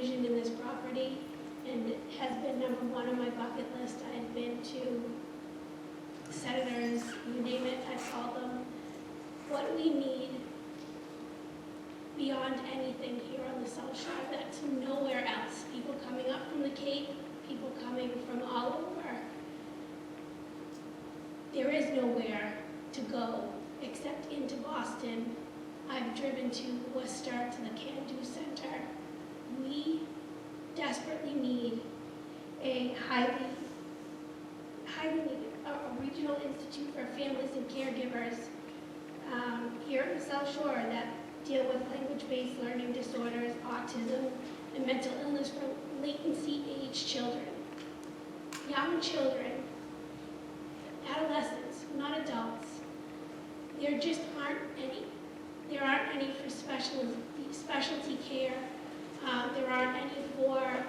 vision in this property, and it has been #1 on my bucket list. I've been to senators, you name it, I've called them. What we need beyond anything here on the South Shore, that's nowhere else. People coming up from the Cape, people coming from all over. There is nowhere to go except into Boston. I've driven to Worcester, to the Can-Do Center. We desperately need a a regional institute for families and caregivers here in the South Shore that deal with language-based learning disorders, autism, and mental illness for latency-age children. Young children, adolescents, not adults. There just aren't any. There aren't any for specialty care. There aren't any for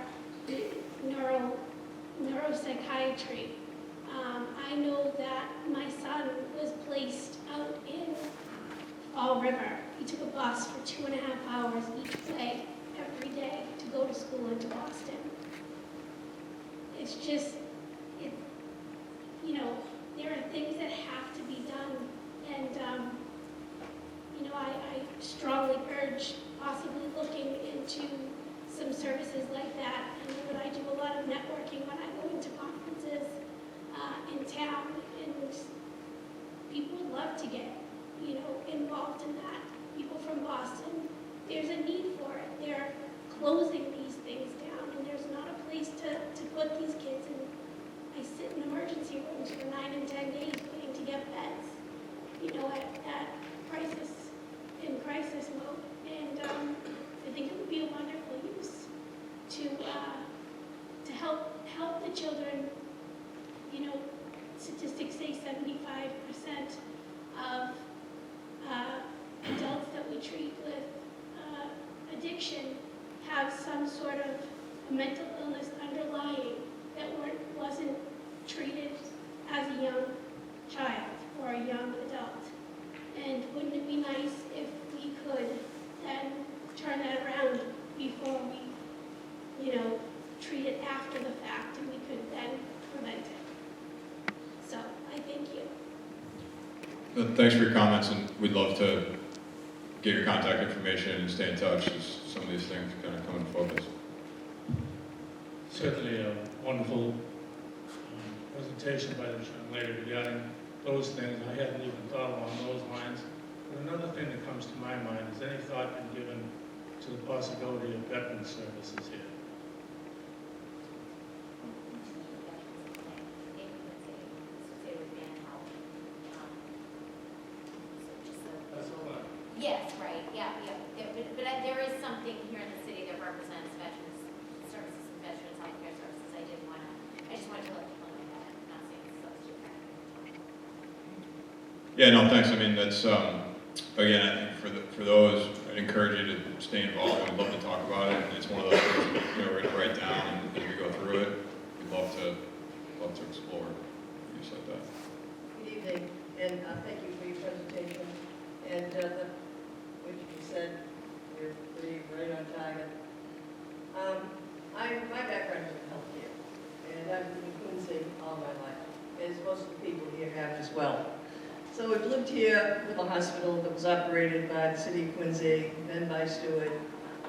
neuropsychiatry. I know that my son was placed out in Fall River. He took a bus for 2.5 hours each way, every day, to go to school into Boston. It's just, there are things that have to be done, and I strongly urge possibly looking into some services like that. And I do a lot of networking when I go into conferences in town, and people would love to get, involved in that. People from Boston, there's a need for it. They're closing these things down, and there's not a place to put these kids in. I sit in emergency rooms for 9 and 10 days waiting to get beds, at crisis mode. And I think it would be a wonderful use to help the children. Statistics say 75% of adults that we treat with addiction have some sort of mental illness underlying that wasn't treated as a young child or a young adult. And wouldn't it be nice if we could then turn that around before we, treat it after the fact, and we could then prevent it. So I thank you. Thanks for your comments, and we'd love to get your contact information and stay in touch as some of these things kind of come into focus. Certainly a wonderful presentation by the young lady regarding those things. I hadn't even thought along those lines. But another thing that comes to my mind is any thought been given to the possibility of veteran services here? That's all right. Yes, right, yeah. But there is something here in the city that represents veterans services and veterans healthcare services. I just wanted to let people know that. I'm not saying it's substitute kind of. Yeah, no, thanks. I mean, that's, again, I think for those, I'd encourage you to stay involved. We'd love to talk about it. It's one of those things that, we're going to write down, and as we go through it, we'd love to explore use like that. Good evening, and thank you for your presentation. And what you said, you're pretty right on target. My background is in healthcare, and I've been in Quincy all my life, as most of the people here have as well. So I've lived here with a hospital that was operated by the city of Quincy, then by Stewart,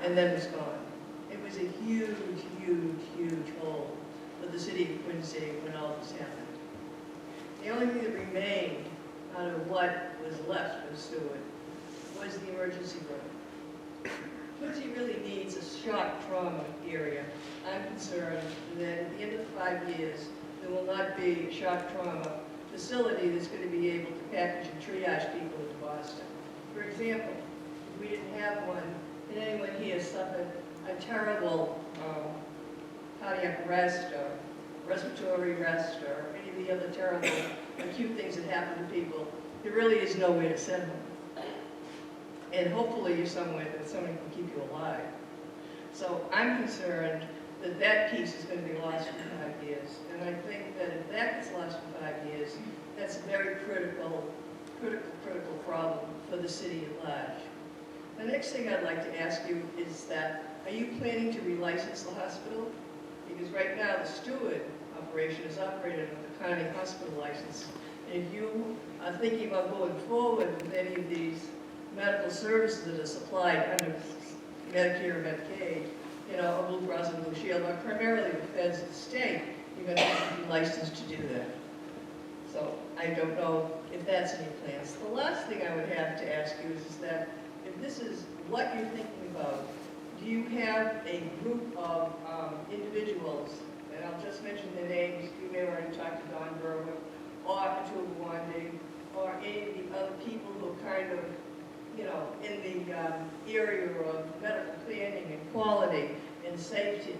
and then was gone. It was a huge, huge, huge hole for the city of Quincy when all this happened. The only thing that remained out of what was left of Stewart was the emergency room. Quincy really needs a shock trauma area. I'm concerned that at the end of 5 years, there will not be a shock trauma facility that's going to be able to package and triage people into Boston. For example, if we didn't have one, and anyone here suffered a terrible cardiac arrest or respiratory arrest or any of the other terrible acute things that happen to people, there really is nowhere to send them. And hopefully you're somewhere that somebody can keep you alive. So I'm concerned that that piece is going to be lost for 5 years. And I think that if that gets lost for 5 years, that's a very critical problem for the city at large. The next thing I'd like to ask you is that, are you planning to relicense the hospital? Because right now, the Stewart operation is operated with the county hospital license. If you are thinking about going forward with any of these medical services that are supplied under Medicare or Medicaid, you know, or Blue Cross and Blue Shield, or primarily the feds of the state, you're going to have to be licensed to do that. So I don't know if that's in your plans. The last thing I would have to ask you is that if this is what you're thinking about, do you have a group of individuals, and I'll just mention their names, you may already talk to Don Berwick, or Atul Gawande, or any of the other people who kind of, you know, in the area of medical planning and quality and safety.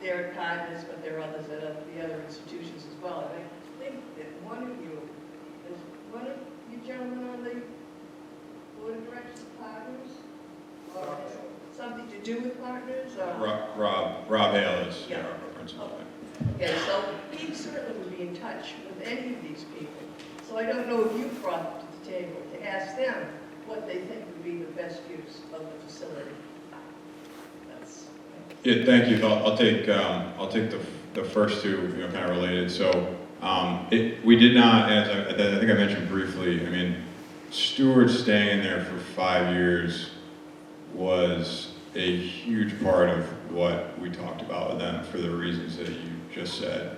They're partners, but there are others at the other institutions as well. And I think that one of you gentlemen on the board of directors of partners? Or has something to do with partners? Rob Hale is Yeah. our principal. Okay, so he certainly would be in touch with any of these people. So I don't know if you brought them to the table to ask them what they think would be the best use of the facility. That's, Yeah, thank you. I'll take the first two, you know, kind of related. So we did not, as I think I mentioned briefly. I mean, Stewart staying there for 5 years was a huge part of what we talked about with them for the reasons that you just said.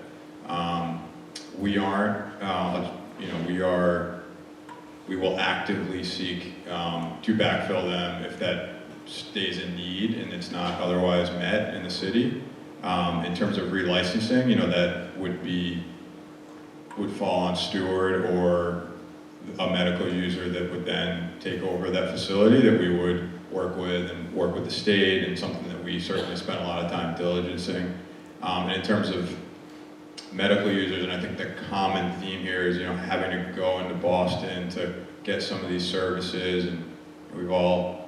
We aren't, you know, we will actively seek to backfill them if that stays in need and it's not otherwise met in the city. In terms of relicensing, you know, that would fall on Stewart or a medical user that would then take over that facility that we would work with the state, and something that we certainly spent a lot of time diligencing. And in terms of medical users, and I think the common theme here is, you know, having to go into Boston to get some of these services, and we live,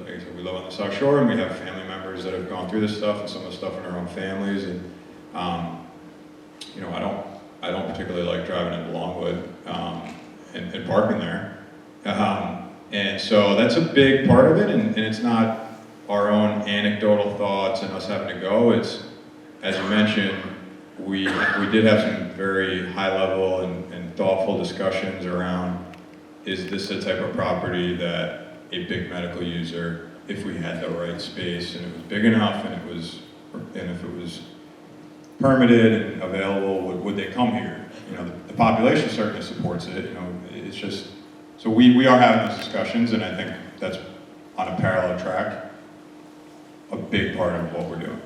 like I said, we live on the South Shore, and we have family members that have gone through this stuff, and some of the stuff in our own families, and you know, I don't particularly like driving into Longwood and parking there. And so that's a big part of it, and it's not our own anecdotal thoughts and us having to go. It's, as you mentioned, we did have some very high level and thoughtful discussions around, is this the type of property that a big medical user, if we had the right space and it was big enough and if it was permitted and available, would they come here? You know, the population certainly supports it. You know, it's just, so we are having those discussions, and I think that's on a parallel track, a big part of what we're doing.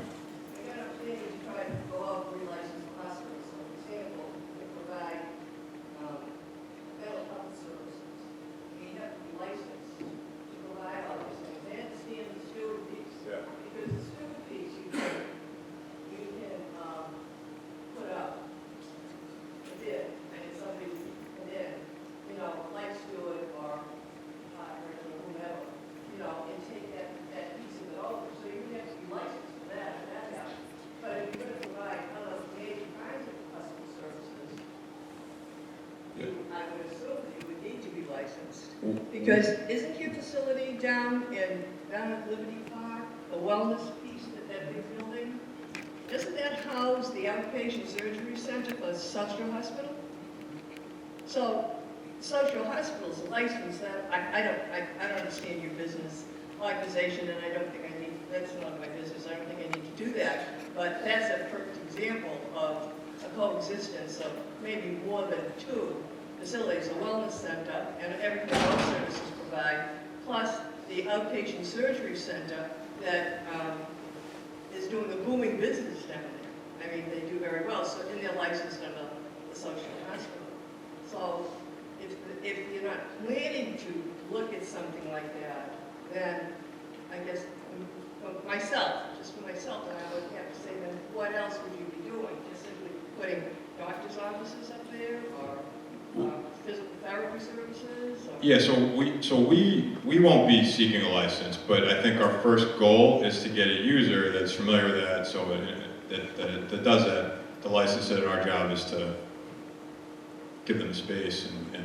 I got a plan to try to go out and relicense the hospital. So, for example, to provide mental health services, you have to be licensed to provide all these things. They understand the steward piece. Yeah. Because the steward piece, you can put up a bid, and if somebody, and then, you know, like steward or whomever, you know, and take that piece of it over. So you have to be licensed for that, and that happens. But if you're going to provide other major kinds of hospital services, I would assume that you would need to be licensed. Because isn't your facility down at Liberty Park, the wellness piece that big building? Doesn't that house the outpatient surgery center for South Shore Hospital? So South Shore Hospital's licensed. I don't understand your business organization, and I don't think I need, that's not my business. I don't think I need to do that. But that's a perfect example of a coexistence of maybe more than two facilities, a wellness center and everything else services provide, plus the outpatient surgery center that is doing a booming business down there. I mean, they do very well, so, and they're licensed under the social hospital. So if you're not planning to look at something like that, then I guess for myself, then I would have to say, then what else would you be doing? Just simply putting doctor's offices up there, or physical therapy services? Or? Yeah, so we won't be seeking a license, but I think our first goal is to get a user that's familiar with that, so that does that, to license it, and our job is to give them the space and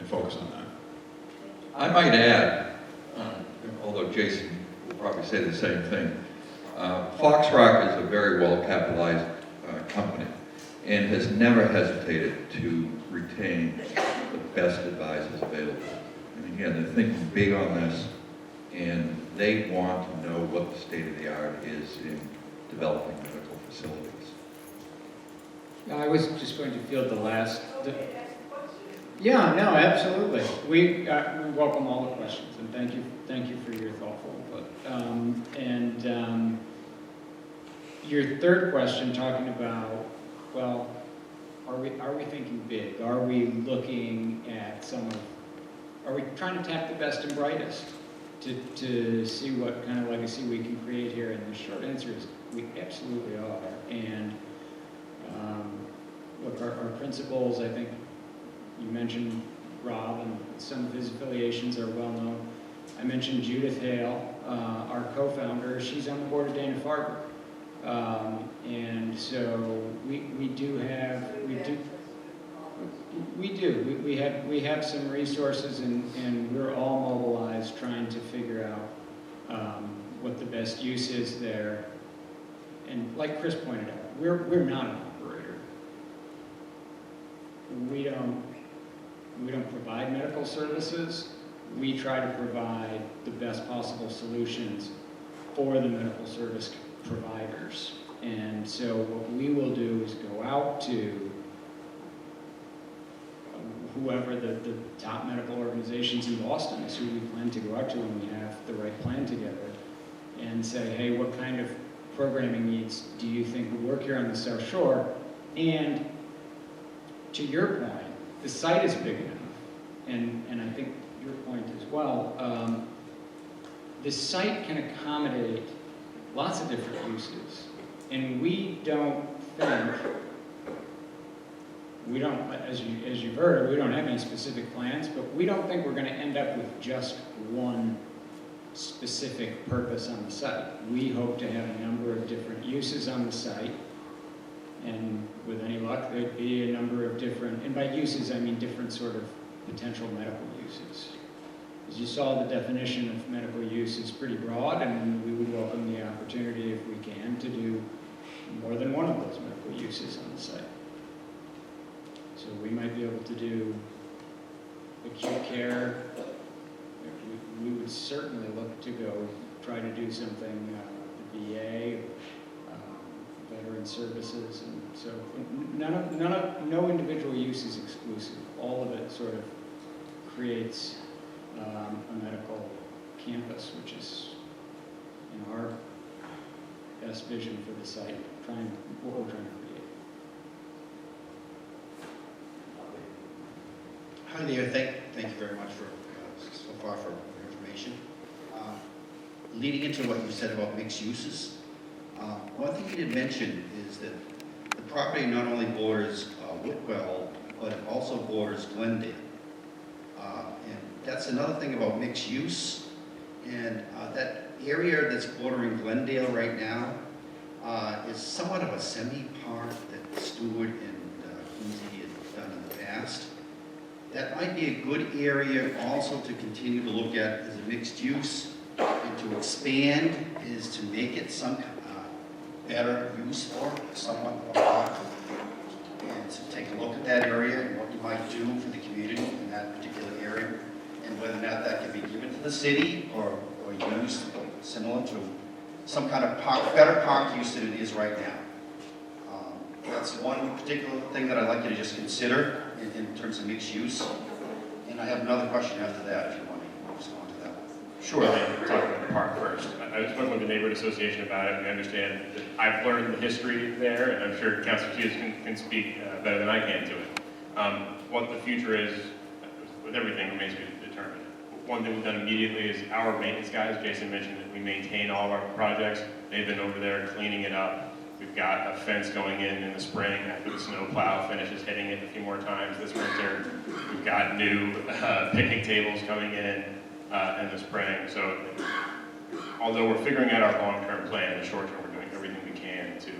focus on that. I might add, Jason will probably say the same thing. FoxRock is a very well-capitalized company and has never hesitated to retain the best advisors available. And again, they're thinking big on this, and they want to know what the state-of-the-art is in developing medical facilities. I was just going to field the last. Yeah, no, absolutely. We welcome all the questions, and thank you for your thoughtful input. Your third question, talking about, well, are we thinking big? Are we looking at are we trying to tap the best and brightest to see what kind of legacy we can create here? And the short answer is we absolutely are. And look, our principals, I think you mentioned Rob, and some of his affiliations are well known. I mentioned Judith Hale, our co-founder. She's on the board of Dana-Farber. And so we have some resources, and we're all mobilized trying to figure out what the best use is there. And like Chris pointed out, we're not an operator. We don't provide medical services. We try to provide the best possible solutions for the medical service providers. And so what we will do is go out to whoever the top medical organizations in Boston is, who we plan to go out to when we have the right plan together, and say, hey, what kind of programming needs do you think would work here on the South Shore? And to your point, the site is big enough, and I think your point as well, the site can accommodate lots of different uses, and we don't, as you've heard, we don't have any specific plans, but we don't think we're going to end up with just one specific purpose on the site. We hope to have a number of different uses on the site, and with any luck, there'd be a number of different, and by uses I mean different sort of potential medical uses. As you saw, the definition of medical use is pretty broad, and we would welcome the opportunity, if we can, to do more than one of those medical uses on the site. So we might be able to do acute care. We would certainly look to go try to do something, the VA, veteran services, and so no individual use is exclusive. All of it sort of creates a medical campus, which is, in our best vision for the site, what we're trying to create. Hi there, thank you very much for so far for your information. Leading into what you said about mixed uses, one thing you did mention is that the property not only borders Whitwell, but it also borders Glendale. And that's another thing about mixed use. And that area that's bordering Glendale right now is somewhat of a semi-park that Stewart and Quincy had done in the past. That might be a good area also to continue to look at as a mixed use, and to expand is to make it some better use for someone or park. And to take a look at that area and what you might do for the community in that particular area, and whether or not that can be given to the city or used similar to some kind of better park use than it is right now. That's one particular thing that I'd like you to just consider in terms of mixed use. And I have another question after that, if you want to respond to that. Sure, I'll talk about the park first. I spoke with the neighborhood association about it, and I understand that I've learned the history there, and I'm sure Councilor Hughes can speak better than I can to it. What the future is, with everything, remains to be determined. One thing we've done immediately is our maintenance guys. Jason mentioned that we maintain all of our projects. They've been over there cleaning it up. We've got a fence going in the spring after the snow plow finishes hitting it a few more times this winter. We've got new picnic tables coming in the spring. So although we're figuring out our long-term plan, in the short term we're doing everything we can to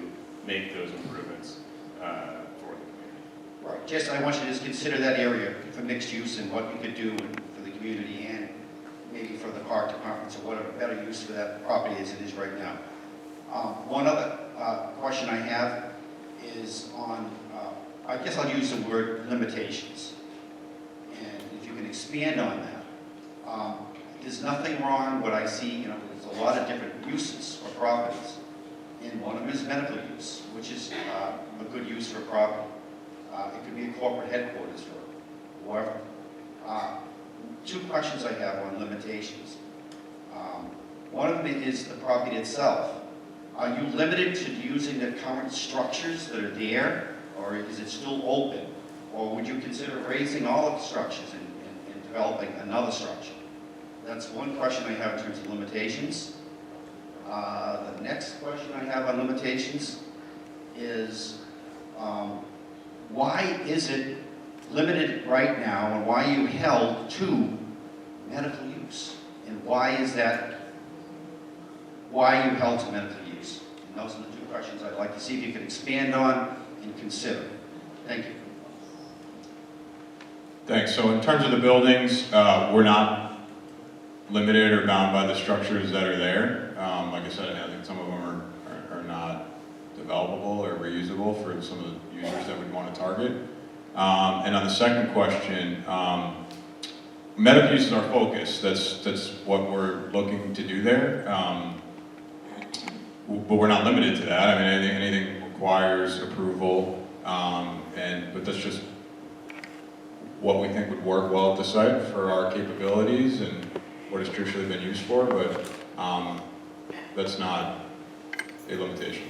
make those improvements for the community. Right. Just, I want you to just consider that area for mixed use and what you could do for the community and maybe for the park departments or whatever, better use for that property as it is right now. One other question I have is on, I guess I'll use the word limitations. And if you can expand on that. There's nothing wrong, what I see, there's a lot of different uses for properties. And one of them is medical use, which is a good use for property. It could be a corporate headquarters for whoever. Two questions I have on limitations. One of them is the property itself. Are you limited to using the current structures that are there, or is it still open? Or would you consider raising all of the structures and developing another structure? That's one question I have in terms of limitations. The next question I have on limitations is why is it limited right now, and why are you held to medical use? And why is that, why are you held to medical use? And those are the two questions I'd like to see if you could expand on and consider. Thank you. Thanks. So in terms of the buildings, we're not limited or bound by the structures that are there. Like I said, I think some of them are not developable or reusable for some of the users that we'd want to target. And on the second question, medical use is our focus. That's what we're looking to do there. But we're not limited to that. I mean, anything requires approval, but that's just what we think would work well at the site for our capabilities and what it's traditionally been used for, but that's not a limitation.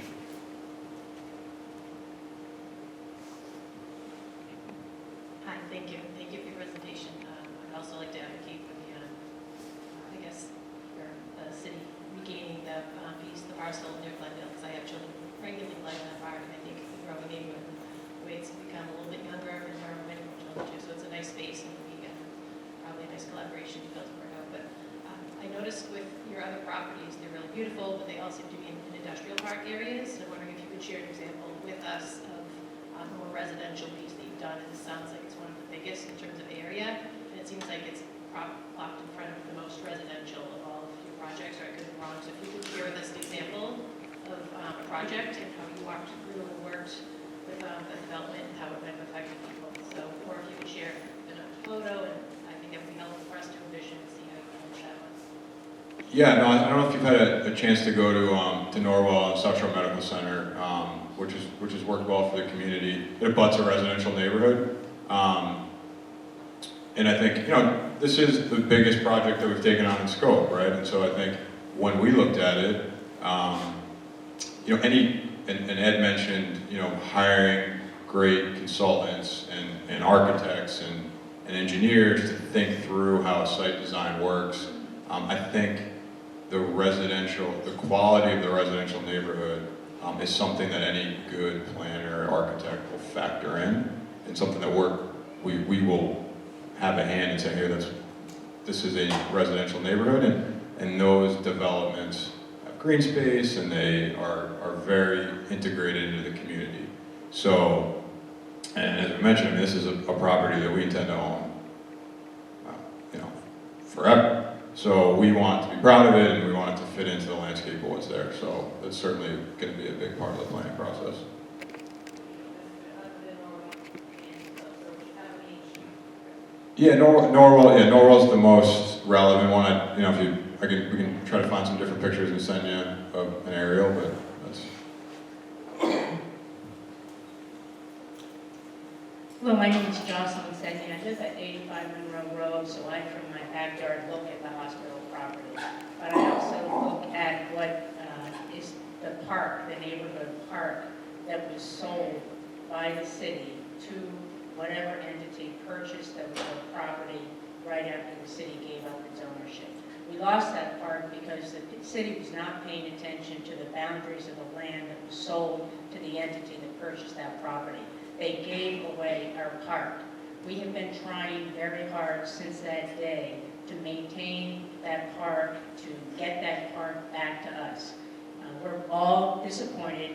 Hi, thank you. Thank you for your presentation. I'd also like to advocate for the, for the city regaining the piece, the parcel near Glendale, because I have children who regularly live in that park, and I think the growing neighborhood, the way it's become a little bit younger, and there are many more children too, so it's a nice space, and probably a nice collaboration to build to work out. But I noticed with your other properties, they're really beautiful, but they all seem to be in industrial park areas. And I'm wondering if you could share an example with us of a more residential piece that you've done. And it sounds like it's one of the biggest in terms of area, and it seems like it's plopped in front of the most residential of all of your projects, or I could be wrong. So if you could share with us an example of a project and how you walked through and worked with the development and how it might have affected people. So, or if you could share a photo, and I think it would be helpful for us to envision and see how you manage that one. Yeah, no, I don't know if you've had a chance to go to Norwell and South Shore Medical Center, which has worked well for the community. It abuts a residential neighborhood. And I think, this is the biggest project that we've taken on in scope, right? And so I think when we looked at it, and Ed mentioned, hiring great consultants and architects and engineers to think through how site design works. I think the quality of the residential neighborhood is something that any good planner or architect will factor in, and something that we will have a hand in saying, here, this is a residential neighborhood, and those developments have green space, and they are very integrated into the community. So, and as I mentioned, this is a property that we intend to own, forever. So we want to be proud of it, and we want it to fit into the landscape of what's there. So that's certainly going to be a big part of the planning process. Yeah, Norwell's the most relevant one. We can try to find some different pictures and send you an aerial, but that's. Hello, my name is Jocelyn Senni. I live at 85 Monroe Road, so I, from my backyard, look at the hospital property. But I also look at what is the park, the neighborhood park, that was sold by the city to whatever entity purchased the property right after the city gave up its ownership. We lost that park because the city was not paying attention to the boundaries of the land that was sold to the entity that purchased that property. They gave away our park. We have been trying very hard since that day to maintain that park, to get that park back to us. We're all disappointed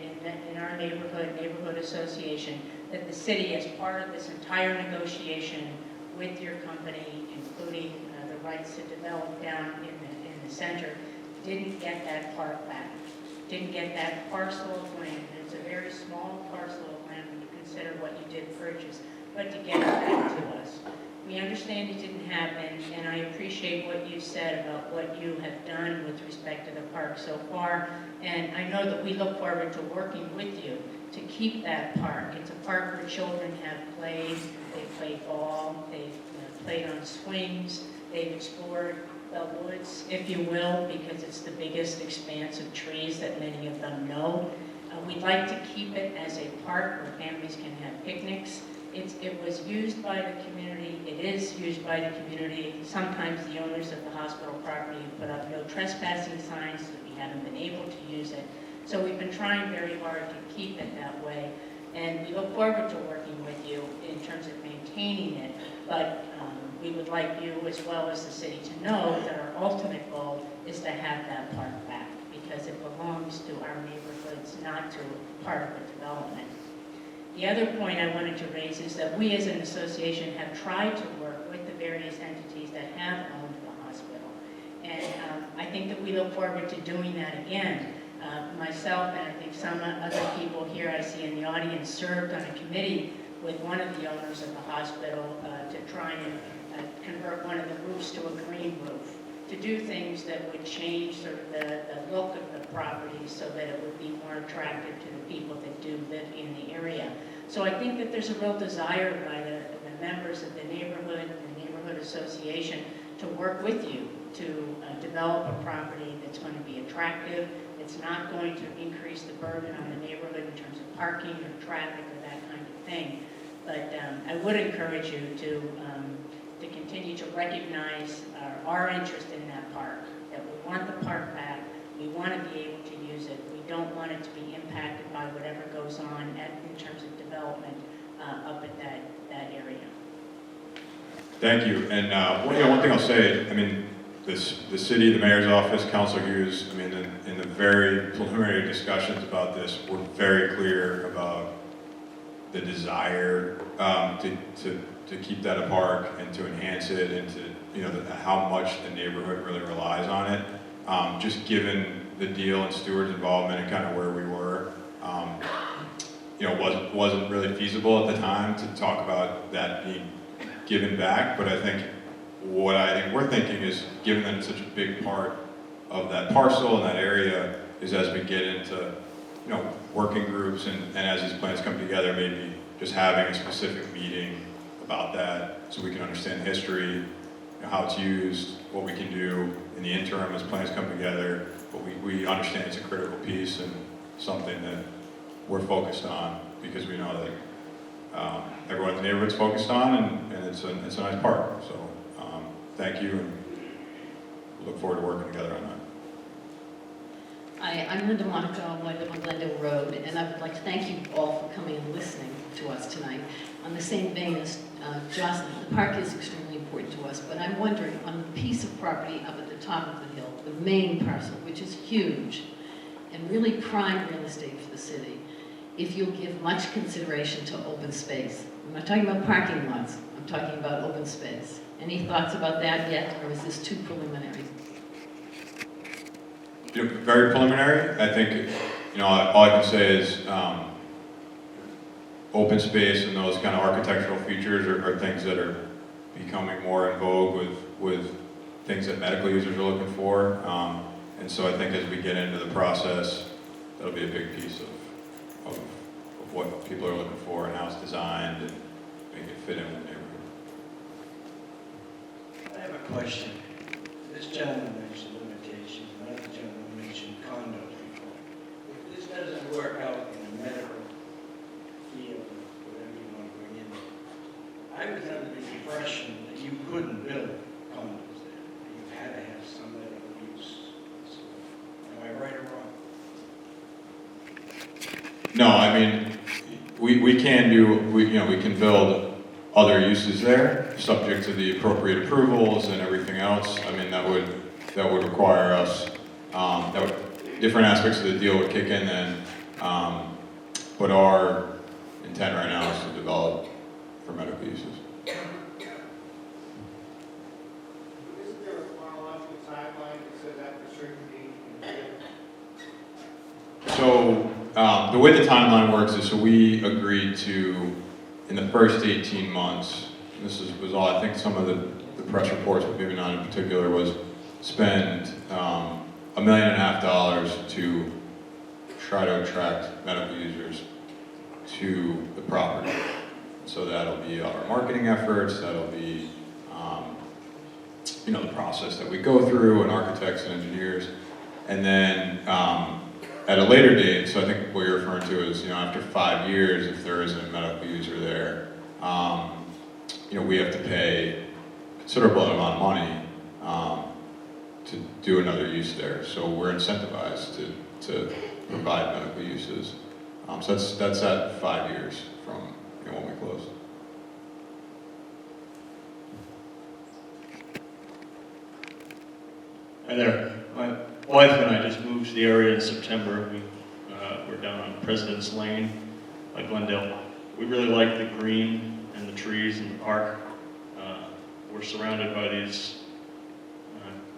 in our neighborhood association, that the city, as part of this entire negotiation with your company, including the rights to develop down in the center, didn't get that park back, didn't get that parcel of land. It's a very small parcel of land when you consider what you did purchase, but to get it back to us. We understand it didn't happen, and I appreciate what you said about what you have done with respect to the park so far. And I know that we look forward to working with you to keep that park. It's a park where children have played. They've played ball, they've played on swings, they've explored the woods, if you will, because it's the biggest expanse of trees that many of them know. We'd like to keep it as a park where families can have picnics. It was used by the community, it is used by the community. Sometimes the owners of the hospital property have put up no trespassing signs, so we haven't been able to use it. So we've been trying very hard to keep it that way. And we look forward to working with you in terms of maintaining it. But we would like you, as well as the city, to know that our ultimate goal is to have that park back, because it belongs to our neighborhoods, not to part of the development. The other point I wanted to raise is that we as an association have tried to work with the various entities that have owned the hospital. And I think that we look forward to doing that again. Myself and I think some other people here I see in the audience served on a committee with one of the owners of the hospital to try and convert one of the roofs to a green roof, to do things that would change sort of the look of the property so that it would be more attractive to the people that do live in the area. So I think that there's a real desire by the members of the neighborhood association to work with you to develop a property that's going to be attractive. It's not going to increase the burden on the neighborhood in terms of parking or traffic or that kind of thing. But I would encourage you to continue to recognize our interest in that park, that we want the park back, we want to be able to use it, we don't want it to be impacted by whatever goes on in terms of development up at that area. Thank you. And one thing I'll say, I mean, the city, the mayor's office, Councilor Hughes, I mean, in the very preliminary discussions about this, we're very clear about the desire to keep that a park and to enhance it and to, how much the neighborhood really relies on it. Just given the deal and Stewart's involvement and kind of where we were, wasn't really feasible at the time to talk about that being given back. But I think what we're thinking is, given that it's such a big part of that parcel and that area, is as we get into, working groups and as these plans come together, maybe just having a specific meeting about that so we can understand the history, how it's used, what we can do in the interim as plans come together. But we understand it's a critical piece and something that we're focused on, because we know that everyone in the neighborhood's focused on, and it's a nice park. So thank you, and we look forward to working together on that. Hi, I'm Linda Monaco, I live on Glendale Road, and I would like to thank you all for coming and listening to us tonight. On the same vein as Jocelyn, the park is extremely important to us, but I'm wondering, on the piece of property up at the top of the hill, the main parcel, which is huge, and really prime real estate for the city, if you'll give much consideration to open space. I'm not talking about parking lots, I'm talking about open space. Any thoughts about that yet, or is this too preliminary? Very preliminary. I think, all I can say is open space and those kind of architectural features are things that are becoming more in vogue with things that medical users are looking for. And so I think as we get into the process, that'll be a big piece of what people are looking for and how it's designed and make it fit in with the neighborhood. I have a question. This gentleman mentioned limitations, another gentleman mentioned condos before. If this doesn't work out in the medical field, or whatever you want to bring in there, I was under the impression that you couldn't build condos there. You had to have some medical use. So, am I right or wrong? No, I mean, we can build other uses there, subject to the appropriate approvals and everything else. I mean, that would require us, different aspects of the deal would kick in then, but our intent right now is to develop for medical uses. So the way the timeline works is, so we agreed to, in the first 18 months, was all, I think some of the press reports, but maybe not in particular, was spend $1.5 million to try to attract medical users to the property. So that'll be our marketing efforts, that'll be the process that we go through, and architects and engineers. And then at a later date, so I think what you're referring to is, after 5 years, if there isn't a medical user there, we have to pay a considerable amount of money to do another use there. So we're incentivized to provide medical uses. So that's at 5 years from when we close. Hi there. My wife and I just moved to the area in September. We're down on President's Lane by Glendale. We really like the green and the trees and the park. We're surrounded by these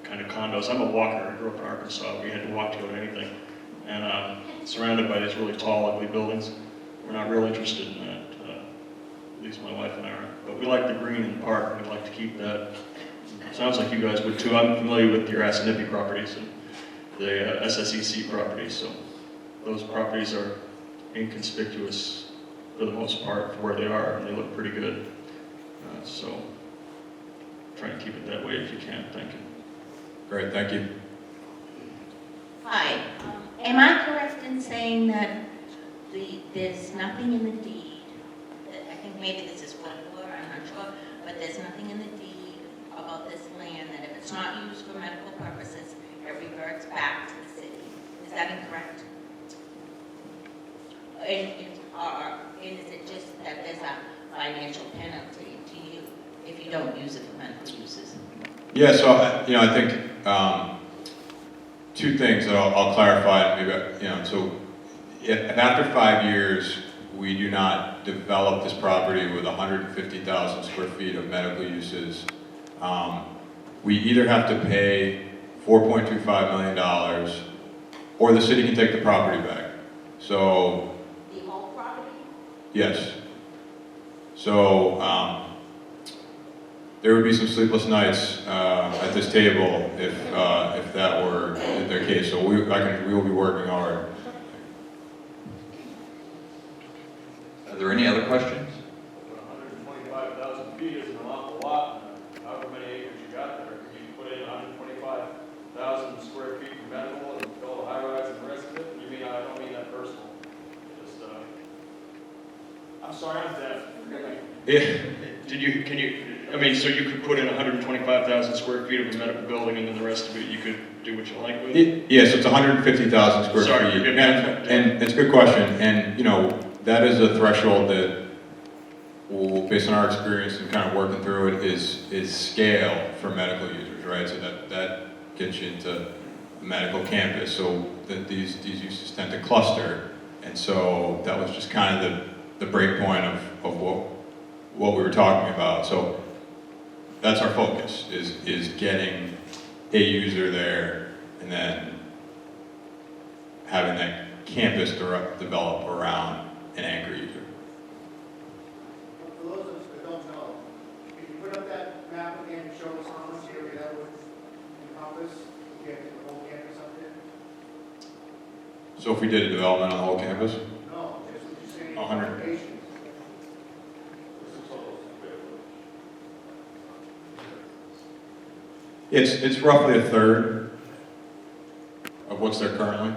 kind of condos. I'm a walker. I grew up in Arkansas. We had to walk to go to anything. And surrounded by these really tall, ugly buildings. We're not real interested in that. At least my wife and I aren't. But we like the green in the park, and we'd like to keep that. Sounds like you guys would too. I'm familiar with your Assinippie properties and the SSEC properties, so those properties are inconspicuous for the most part for where they are, and they look pretty good. So try and keep it that way if you can. Thank you. Great, thank you. Hi. Am I correct in saying that there's nothing in the deed? I think maybe this is Glencore, I'm not sure, but there's nothing in the deed about this land that if it's not used for medical purposes, it reverts back to the city. Is that incorrect? And is it just that there's a financial penalty to you if you don't use it for medical uses? Yeah, so I think two things that I'll clarify. Maybe so if after 5 years we do not develop this property with 150,000 square feet of medical uses, we either have to pay $4.25 million, or the city can take the property back. So The whole property? yes. So there would be some sleepless nights at this table if that were the case. So we will be working hard. Are there any other questions? 125,000 feet isn't an awful lot, however many acres you got there. You put in 125,000 square feet for medical and build a high rise and the rest of it. You mean, I don't mean that personal. Just, I'm sorry, I'm deaf. So you could put in 125,000 square feet of a medical building, and then the rest of it you could do what you like with? Yeah, so it's 150,000 square Sorry, feet. And it's a good question. And, that is a threshold that, based on our experience and kind of working through it, is scale for medical users, right? So that gets you into a medical campus. So these uses tend to cluster. And so that was just kind of the break point of what we were talking about. So that's our focus, is getting a user there and then having that campus develop around an anchor user. For those of us that don't know, can you put up that map again and show us how much area that would encompass to get the whole campus up there? So if we did a development on the whole campus? No, just what you're saying. 100. Locations. It's roughly a third of what's there currently.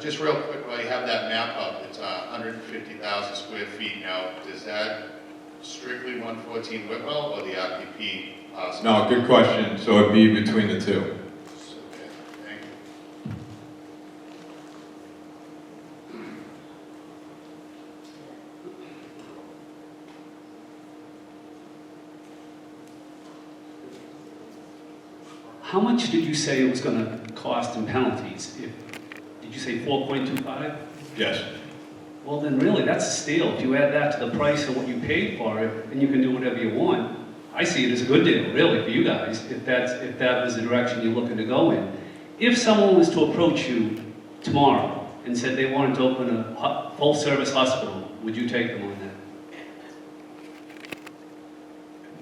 Just real quick, while you have that map up, it's 150,000 square feet. Now, does that strictly 114 Whitwell or the RPP? No, good question. So it'd be between the two. Okay, thank you. How much did you say it was going to cost in penalties? Did you say 4.25? Yes. well then really, that's a steal. If you add that to the price of what you paid for it, and you can do whatever you want, I see it as a good deal, really, for you guys, if that was the direction you're looking to go in. If someone was to approach you tomorrow and said they wanted to open a full-service hospital, would you take them on that?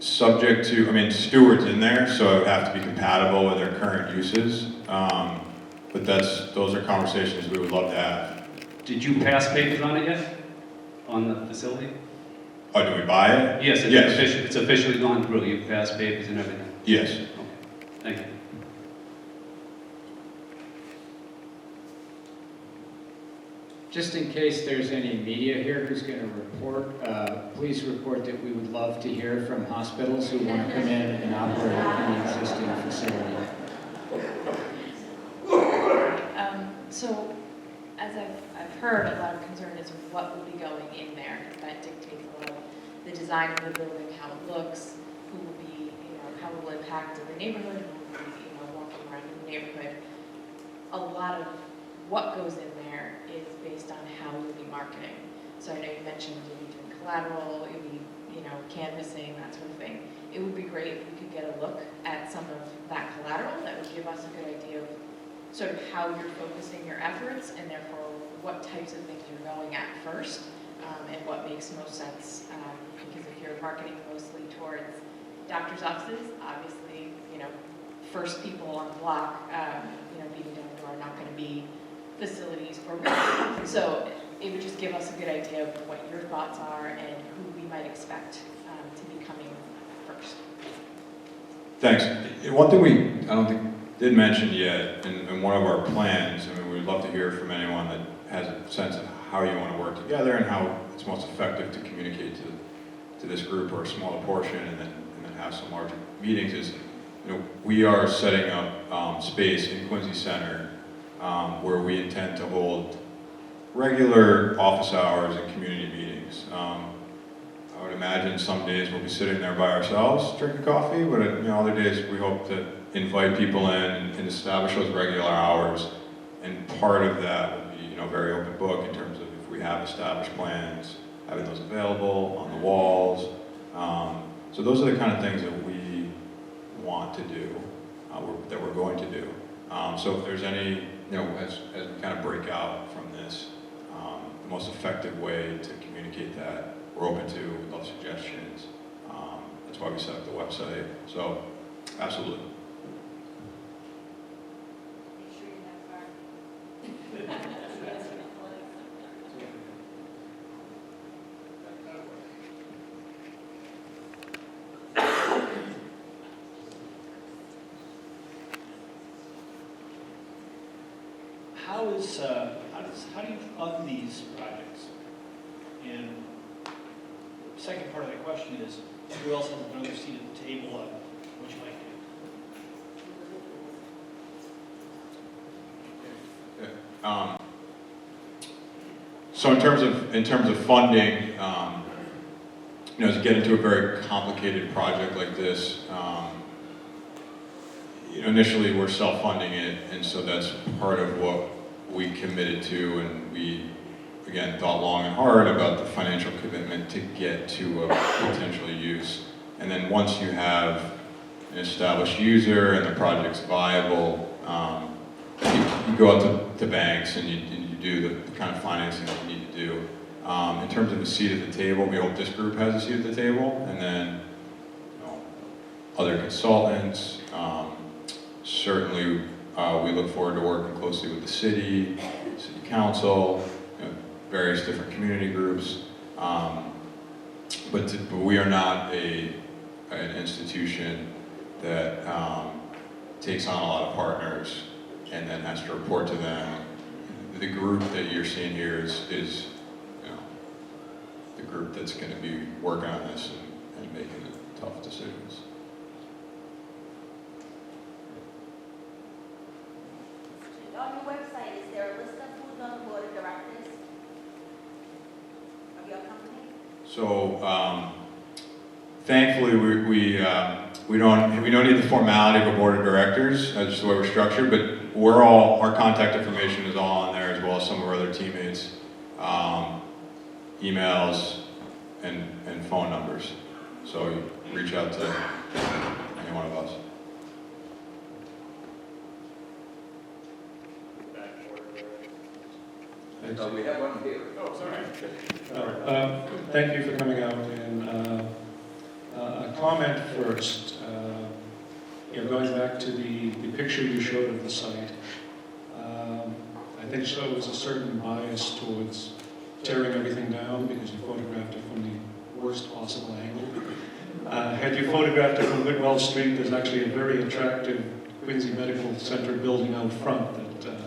Subject to, I mean, Stewart's in there, so it would have to be compatible with their current uses. But those are conversations we would love to have. Did you pass papers on it yet? On the facility? Oh, do we buy it? Yes, Yes. it's officially gone through. You've passed papers and everything. Yes. Okay, thank you. Just in case there's any media here who's going to report, please report that we would love to hear from hospitals who want to come in and operate in the existing facility. So, as I've heard, a lot of concern is what will be going in there. That dictates a lot of the design of the building, how it looks, who will be, how it will impact the neighborhood, who will be, walking around in the neighborhood. A lot of what goes in there is based on how you'll be marketing. So I know you mentioned you'll be doing collateral, you'll be, canvassing, that sort of thing. It would be great if we could get a look at some of that collateral. That would give us a good idea of sort of how you're focusing your efforts and therefore what types of things you're going at first and what makes most sense. Because if you're marketing mostly towards doctor's offices, obviously, first people on the block, beating down the door are not going to be facilities for women. So it would just give us a good idea of what your thoughts are and who we might expect to be coming first. Thanks. One thing I don't think did mention yet in one of our plans, I mean, we'd love to hear from anyone that has a sense of how you want to work together and how it's most effective to communicate to this group or a smaller portion and then have some larger meetings is, we are setting up space in Quincy Center where we intend to hold regular office hours and community meetings. I would imagine some days we'll be sitting there by ourselves drinking coffee, but other days we hope to invite people in and establish those regular hours. And part of that would be, very open book in terms of if we have established plans, having those available on the walls. So those are the kind of things that we want to do, that we're going to do. So if there's any, as we kind of break out from this, the most effective way to communicate that, we're open to, we'd love suggestions. That's why we set up the website. So, absolutely. How do you fund these projects? And the second part of the question is, who else has another seat at the table on what you might do? So in terms of funding, as you get into a very complicated project like this, initially we're self-funding it, and so that's part of what we committed to, and we, again, thought long and hard about the financial commitment to get to a potential use. And then once you have an established user and the project's viable, you go out to banks and you do the kind of financing that you need to do. In terms of a seat at the table, we hope this group has a seat at the table, and then other consultants. Certainly, we look forward to working closely with the city council, various different community groups. But we are not an institution that takes on a lot of partners and then has to report to them. The group that you're seeing here is the group that's going to be working on this and making the tough decisions. On your website, is there a list of who's on the board of directors of your company? So, thankfully, we don't need the formality of a board of directors. That's just the way we're structured. But our contact information is all on there, as well as some of our other teammates. emails, and phone numbers. So you reach out to any one of us. We have one here. Oh, sorry. Thank you for coming out, and a comment first. Going back to the picture you showed of the site, I think shows a certain bias towards tearing everything down because you photographed it from the worst possible angle. Had you photographed it from Whitwell Street, there's actually a very attractive Quincy Medical Center building out front that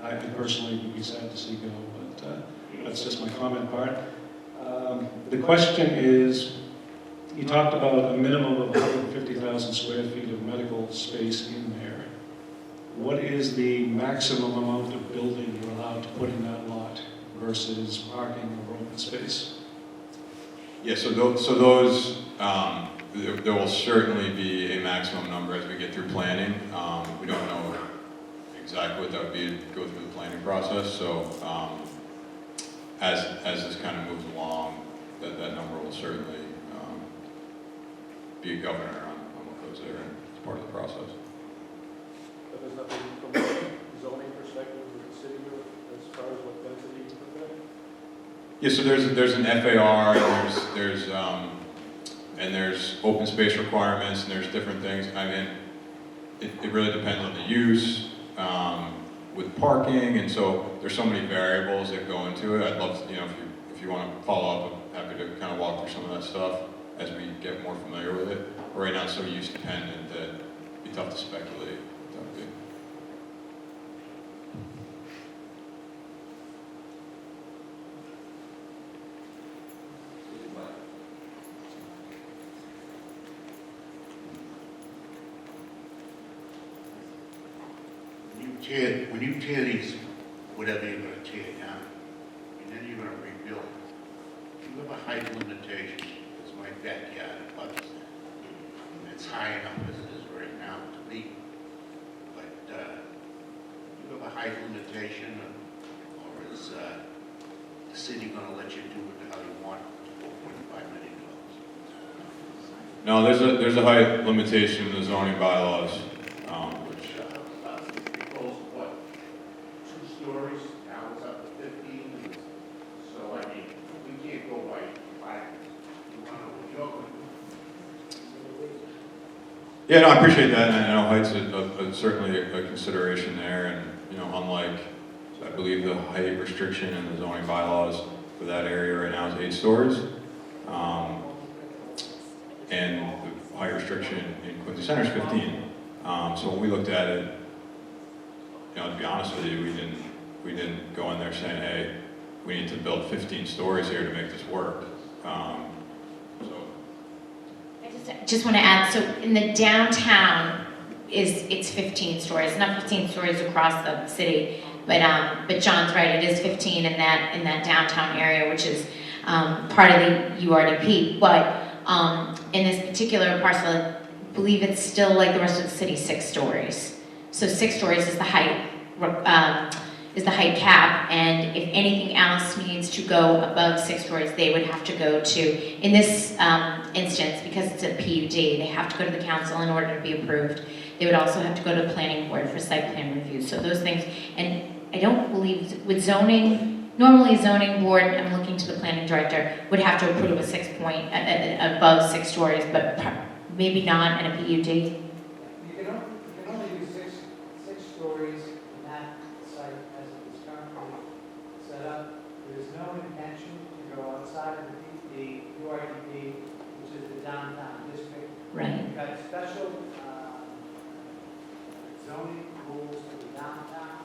I personally would be sad to see go, but that's just my comment part. The question is, you talked about a minimum of 150,000 square feet of medical space in there. What is the maximum amount of building you're allowed to put in that lot versus parking or open space? Yeah, so those there will certainly be a maximum number as we get through planning. We don't know exactly what that would be to go through the planning process. So as this kind of moves along, that number will certainly be a governor on what goes there, and it's part of the process. But there's nothing from a zoning perspective with the city as far as what density you put there? Yeah, so there's an FAR, and there's open space requirements, and there's different things. I mean, it really depends on the use, with parking, and so there's so many variables that go into it. I'd love to, if you want to follow up, I'm happy to kind of walk through some of that stuff as we get more familiar with it. But right now it's so use dependent that it'd be tough to speculate. That would be. When you tear these, whatever you're gonna tear down, and then you're gonna rebuild, you have a height limitation, because my backyard abuts that. And it's high enough as it is right now to meet. But, you have a height limitation, or is, the city gonna let you do it how you want, $4.5 million? No, there's a height limitation in the zoning bylaws, which Proposed, what, 2 stories, now it's up to 15, so I mean, we can't go by 5. You wanna know what you're gonna do? yeah, no, I appreciate that, and I know height's certainly a consideration there, and unlike, I believe the height restriction in the zoning bylaws for that area right now is 8 stories, and the height restriction in Quincy Center is 15. So when we looked at it, to be honest with you, we didn't go in there saying, hey, we need to build 15 stories here to make this work. I just want to add, so in the downtown it's 15 stories, not 15 stories across the city, but John's right, it is 15 in that downtown area, which is part of the URDP. But in this particular parcel, I believe it's still like the rest of the city, 6 stories. So 6 stories is the height cap, and if anything else needs to go above 6 stories, they would have to go to, in this instance, because it's a PUD, they have to go to the council in order to be approved. They would also have to go to the planning board for site plan review. So those things, and I don't believe with zoning, normally a zoning board, I'm looking to the planning director, would have to approve a above 6 stories, but maybe not in a PUD. You can only do six stories in that site as it is currently set up. There is no intention to go outside of the URDP, which is the downtown district. Right. You've got special zoning rules for the downtown,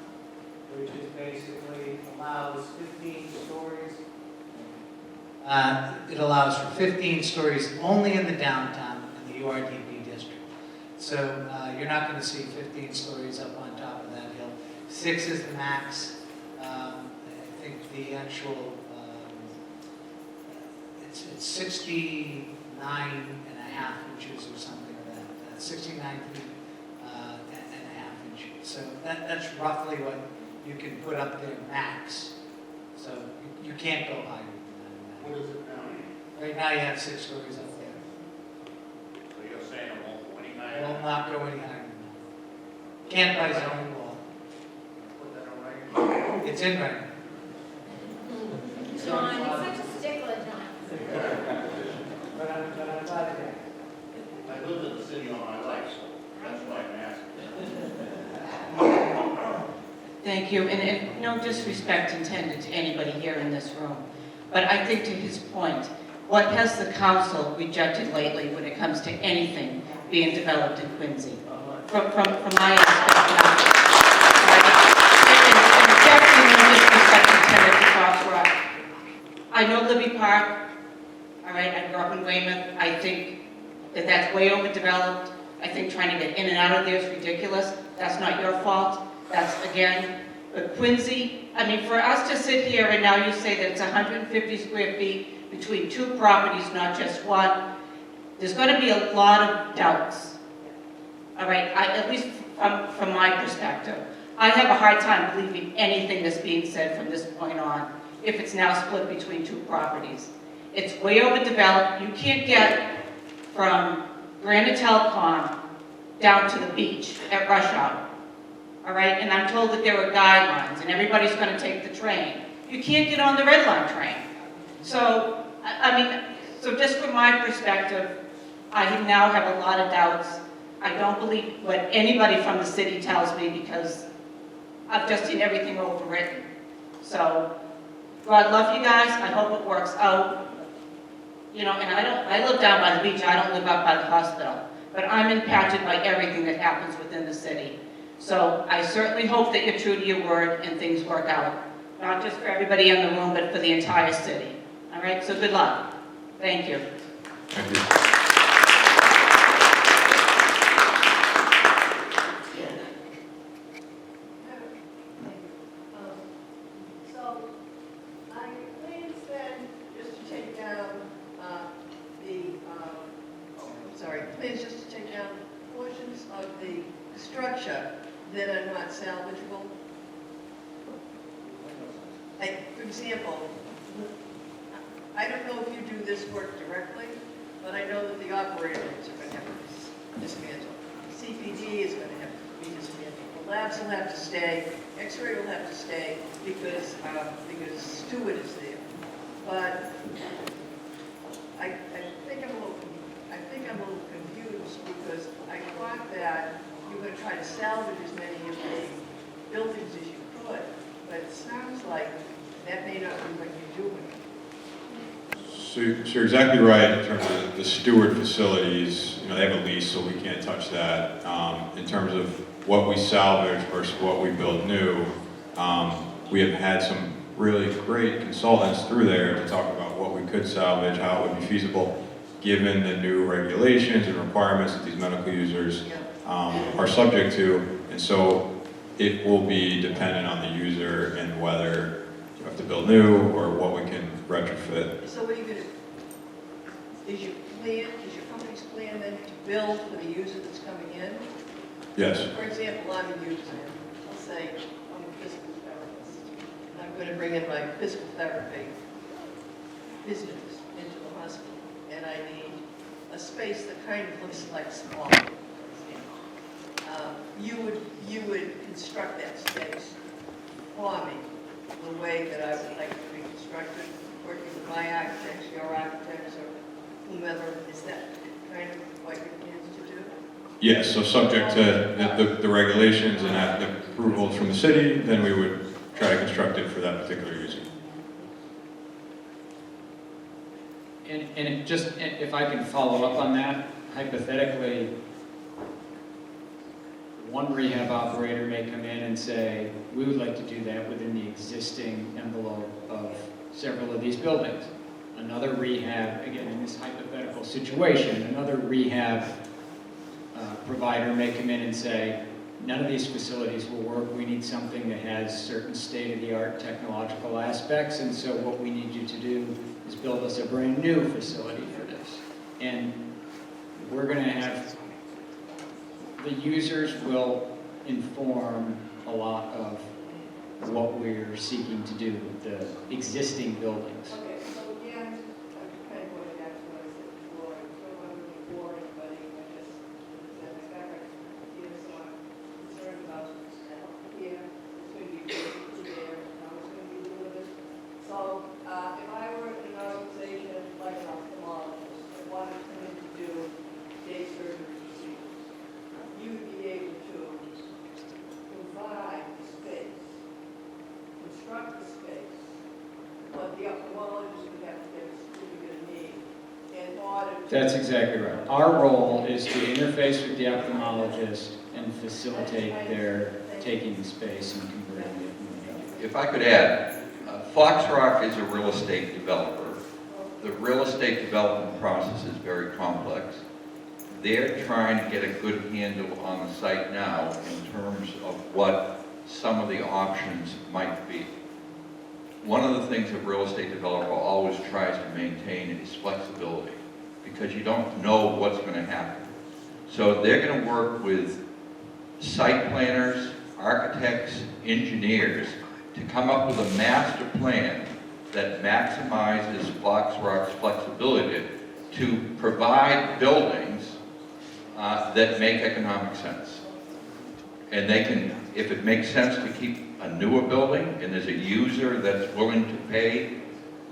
which is basically allows 15 stories. It allows for 15 stories only in the downtown in the URDP district. So you're not going to see 15 stories up on top of that hill. 6 is the max. I think the actual, it's 69 and a half inches or something like that. 69 feet and a half inches. So that's roughly what you can put up there max. So you can't go higher than that. What is it now? Right now you have 6 stories up there. So you're saying it won't go any It higher? will not go any higher. Can't by zoning law. Put that on writing? It's in writing. John, you're such a stickler, John. But I'm glad to hear. I lived in the city all my life, so that's why I'm asking. Thank you, and no disrespect intended to anybody here in this room, but I think to his point, what has the council rejected lately when it comes to anything being developed in Quincy? From my aspect, and definitely no disrespect intended to FoxRock. I know Libby Park, all right, I grew up in Weymouth. I think that that's way overdeveloped. I think trying to get in and out of there is ridiculous. That's not your fault. That's, again, but Quincy, I mean, for us to sit here and now you say that it's 150 square feet between 2 properties, not just one, there's going to be a lot of doubts. All right, at least from my perspective. I have a hard time believing anything that's being said from this point on, if it's now split between 2 properties. It's way overdeveloped. You can't get from Granite Telecom down to the beach at rush hour. All right, and I'm told that there are guidelines and everybody's going to take the train. You can't get on the Red Line train. So, I mean, so just from my perspective, I now have a lot of doubts. I don't believe what anybody from the city tells me because I've just seen everything overwritten. So, God love you guys. I hope it works out. You know, and I live down by the beach. I don't live up by the hospital. But I'm impacted by everything that happens within the city. So I certainly hope that you're true to your word and things work out. Not just for everybody in the room, but for the entire city. All right, so good luck. Thank you. Thank you. So, I plans then just to take down plans just to take down portions of the structure that are not salvageable. Like, for example, I don't know if you do this work directly, but I know that the operator rooms are going to have to be dismantled. CPD is going to have to be dismantled. The labs will have to stay. X-ray will have to stay because Stewart is there. But I think I'm a little confused because I thought that you were going to try to salvage as many of the buildings as you could, but it sounds like that may not be what you're doing. So you're exactly right in terms of the Stewart facilities. You know, they have a lease, so we can't touch that. In terms of what we salvage versus what we build new, we have had some really great consultants through there to talk about what we could salvage, how it would be feasible, given the new regulations and requirements that these medical users are subject to. And so it will be dependent on the user and whether you have to build new or what we can retrofit. So what are you going to, is your company's plan then to build for the user that's coming in? Yes. For example, I'm a user. I'll say I'm a physical therapist. I'm going to bring in my physical therapy business into the hospital, and I need a space that kind of looks like small. You would construct that space for me the way that I would like it to be constructed, working with my architects, your architects, or whomever. Is that kind of what your plans to do? Yes, so subject to the regulations and the approvals from the city, then we would try to construct it for that particular user. And just, if I can follow up on that, hypothetically, one rehab operator may come in and say, we would like to do that within the existing envelope of several of these buildings. Another rehab, again, in this hypothetical situation, another rehab provider may come in and say, none of these facilities will work. We need something that has certain state-of-the-art technological aspects, and so what we need you to do is build us a brand new facility for this. And we're going to have, the users will inform a lot of what we're seeking to do with the existing buildings. Okay, so again, That's exactly right. Our role is to interface with the ophthalmologist and facilitate their taking the space and converting it. If I could add, FoxRock is a real estate developer. The real estate development process is very complex. They're trying to get a good handle on the site now in terms of what some of the options might be. One of the things a real estate developer always tries to maintain is flexibility, because you don't know what's going to happen. So they're going to work with site planners, architects, engineers to come up with a master plan that maximizes FoxRock's flexibility to provide buildings that make economic sense. And they can, if it makes sense to keep a newer building and there's a user that's willing to pay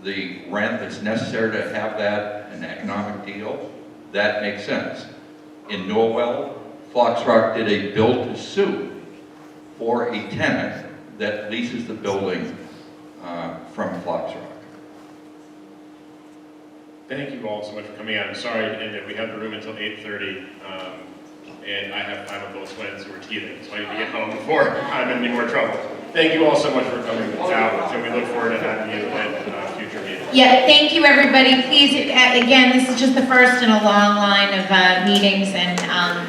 the rent that's necessary to have that an economic deal, that makes sense. In Norwell, FoxRock did a build-to-suit for a tenant that leases the building from FoxRock. Thank you all so much for coming out. I'm sorry that we have the room until 8:30, and I have 5-month-old twins who are teething, so I need to get home before I'm in any more trouble. Thank you all so much for coming out, and we look forward to having you at future meetings. Yeah, thank you, everybody. Please, again, this is just the first in a long line of meetings and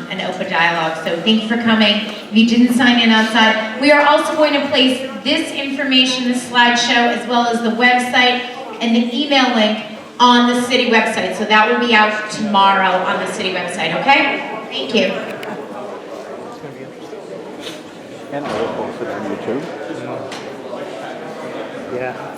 an open dialogue, so thank you for coming. If you didn't sign in outside, we are also going to place this information, this slideshow, as well as the website and the email link on the city website, so that will be out tomorrow on the city website, okay? Thank you. And I will post it on YouTube. Yeah.